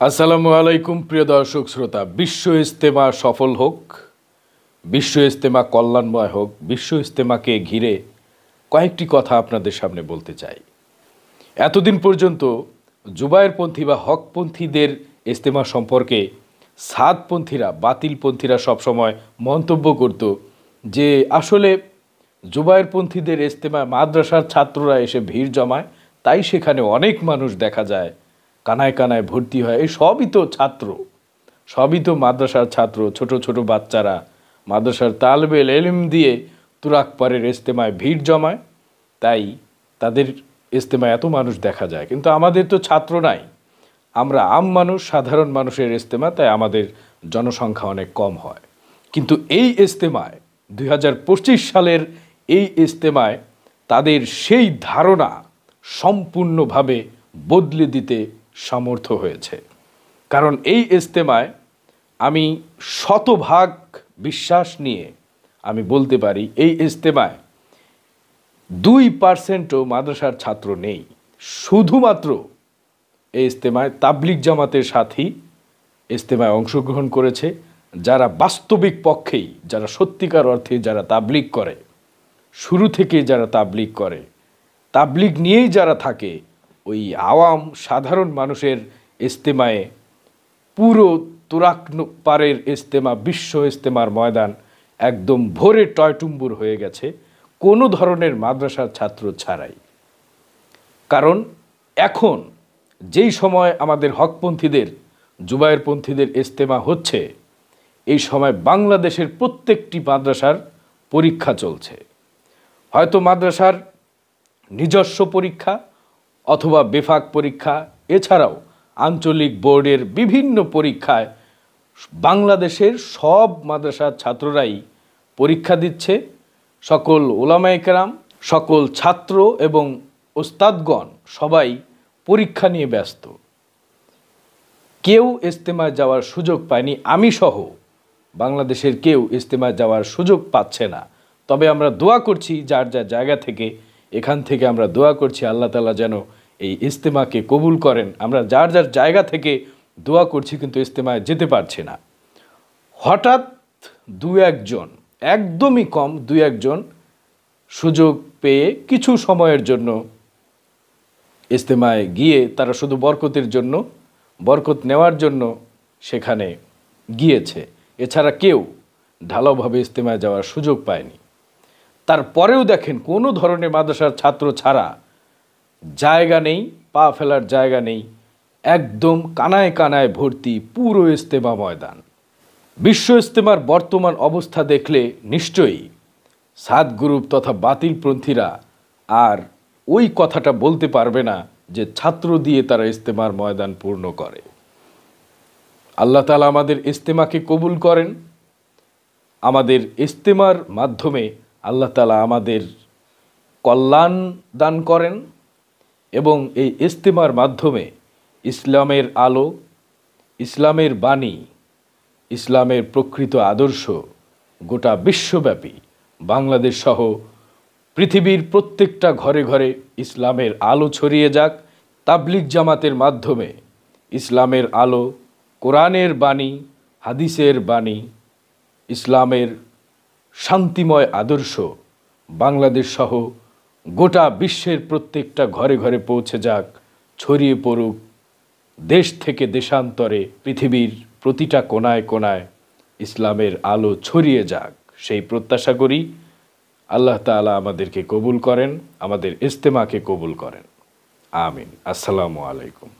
আসসালামু আলাইকুম প্রিয় দর্শক শ্রোতা। বিশ্ব ইজতেমা সফল হোক, বিশ্ব ইজতেমা কল্যাণময় হোক। বিশ্ব ইজতেমাকে ঘিরে কয়েকটি কথা আপনাদের সামনে বলতে চাই। এতদিন পর্যন্ত জুবায়েরপন্থী বা হকপন্থীদের ইজতেমা সম্পর্কে সাদপন্থীরা, বাতিলপন্থীরা সবসময় মন্তব্য করত যে আসলে জুবায়েরপন্থীদের ইজতেমায় মাদ্রাসার ছাত্ররা এসে ভিড় জমায়, তাই সেখানে অনেক মানুষ দেখা যায়, কানায় কানায় ভর্তি হয়। এই সবই তো ছাত্র, সবই তো মাদ্রাসার ছাত্র, ছোট ছোট বাচ্চারা মাদ্রাসার তালবে এলিম দিয়ে তুরাকপাড়ের ইজতেমায় ভিড় জমায়, তাই তাদের ইজতেমায় এত মানুষ দেখা যায়। কিন্তু আমাদের তো ছাত্র নাই, আমরা আম মানুষ, সাধারণ মানুষের ইজতেমা, তাই আমাদের জনসংখ্যা অনেক কম হয়। কিন্তু এই ইজতেমায় 2025 সালের এই ইজতেমায় তাদের সেই ধারণা সম্পূর্ণভাবে বদলে দিতে সমর্থ হয়েছে। কারণ এই ইজতেমায় আমি শতভাগ বিশ্বাস নিয়ে আমি বলতে পারি, এই ইজতেমায় 2%ও মাদ্রাসার ছাত্র নেই। শুধুমাত্র এই ইজতেমায় তাবলিগ জামাতের সাথী ইজতেমায় অংশগ্রহণ করেছে, যারা বাস্তবিক পক্ষেই, যারা সত্যিকার অর্থে যারা তাবলিগ করে, শুরু থেকে যারা তাবলিগ করে, তাবলিগ নিয়েই যারা থাকে, ওই আওয়াম সাধারণ মানুষের ইজতেমায়ে পুরো তুরাকপাড়ের ইজতেমা, বিশ্ব ইজতেমার ময়দান একদম ভোরে টয়টুম্বুর হয়ে গেছে, কোনো ধরনের মাদ্রাসার ছাত্র ছাড়াই। কারণ এখন যেই সময় আমাদের হকপন্থীদের, জুবায়েরপন্থীদের ইজতেমা হচ্ছে, এই সময় বাংলাদেশের প্রত্যেকটি মাদ্রাসার পরীক্ষা চলছে। হয়তো মাদ্রাসার নিজস্ব পরীক্ষা অথবা বেফাক পরীক্ষা, এছাড়াও আঞ্চলিক বোর্ডের বিভিন্ন পরীক্ষায় বাংলাদেশের সব মাদ্রাসার ছাত্ররাই পরীক্ষা দিচ্ছে। সকল উলামায়ে কেরাম, সকল ছাত্র এবং ওস্তাদগণ সবাই পরীক্ষা নিয়ে ব্যস্ত। কেউ ইজতেমায় যাওয়ার সুযোগ পায়নি, আমি সহ বাংলাদেশের কেউ ইজতেমায় যাওয়ার সুযোগ পাচ্ছে না। তবে আমরা দোয়া করছি, যার যার জায়গা থেকে, এখান থেকে আমরা দোয়া করছি আল্লাহ তাআলা যেন এই ইজতেমাকে কবুল করেন। আমরা যার যার জায়গা থেকে দোয়া করছি, কিন্তু ইজতেমায় যেতে পারছি না। হঠাৎ দু একজন, একদমই কম দু একজন সুযোগ পেয়ে কিছু সময়ের জন্য ইজতেমায় গিয়ে তারা শুধু বরকতের জন্য, বরকত নেওয়ার জন্য সেখানে গিয়েছে। এছাড়া কেউ ঢালাওভাবে ইজতেমায় যাওয়ার সুযোগ পায়নি। তারপরেও দেখেন, কোনো ধরনের মাদ্রাসার ছাত্র ছাড়া জায়গা নেই, পা ফেলার জায়গা নেই, একদম কানায় কানায় ভর্তি পুরো ইজতেমা ময়দান। বিশ্ব ইজতেমার বর্তমান অবস্থা দেখলে নিশ্চয়ই সাদ গ্রুপ তথা বাতিলপন্থীরা আর ওই কথাটা বলতে পারবে না যে ছাত্র দিয়ে তারা ইজতেমার ময়দান পূর্ণ করে। আল্লাহ তাআলা আমাদের ইজতেমাকে কবুল করেন। আমাদের ইজতেমার মাধ্যমে আল্লাহ তাআলা আমাদের কল্যাণ দান করেন এবং এই ইজতেমার মাধ্যমে ইসলামের আলো, ইসলামের বাণী, ইসলামের প্রকৃত আদর্শ গোটা বিশ্বব্যাপী, বাংলাদেশ সহ পৃথিবীর প্রত্যেকটা ঘরে ঘরে ইসলামের আলো ছড়িয়ে যাক। তাবলিগ জামাতের মাধ্যমে ইসলামের আলো, কোরআনের বাণী, হাদিসের বাণী, ইসলামের শান্তিময় আদর্শ বাংলাদেশ সহ গোটা বিশ্বের প্রত্যেকটা ঘরে ঘরে পৌঁছে যাক, ছড়িয়ে পড়ুক। দেশ থেকে দেশান্তরে পৃথিবীর প্রতিটা কোনায় কোনায় ইসলামের আলো ছড়িয়ে যাক, সেই প্রত্যাশা করি। আল্লাহ তাআলা আমাদেরকে কবুল করেন, আমাদের ইজতেমাকে কবুল করেন। আমিন। আসসালামু আলাইকুম।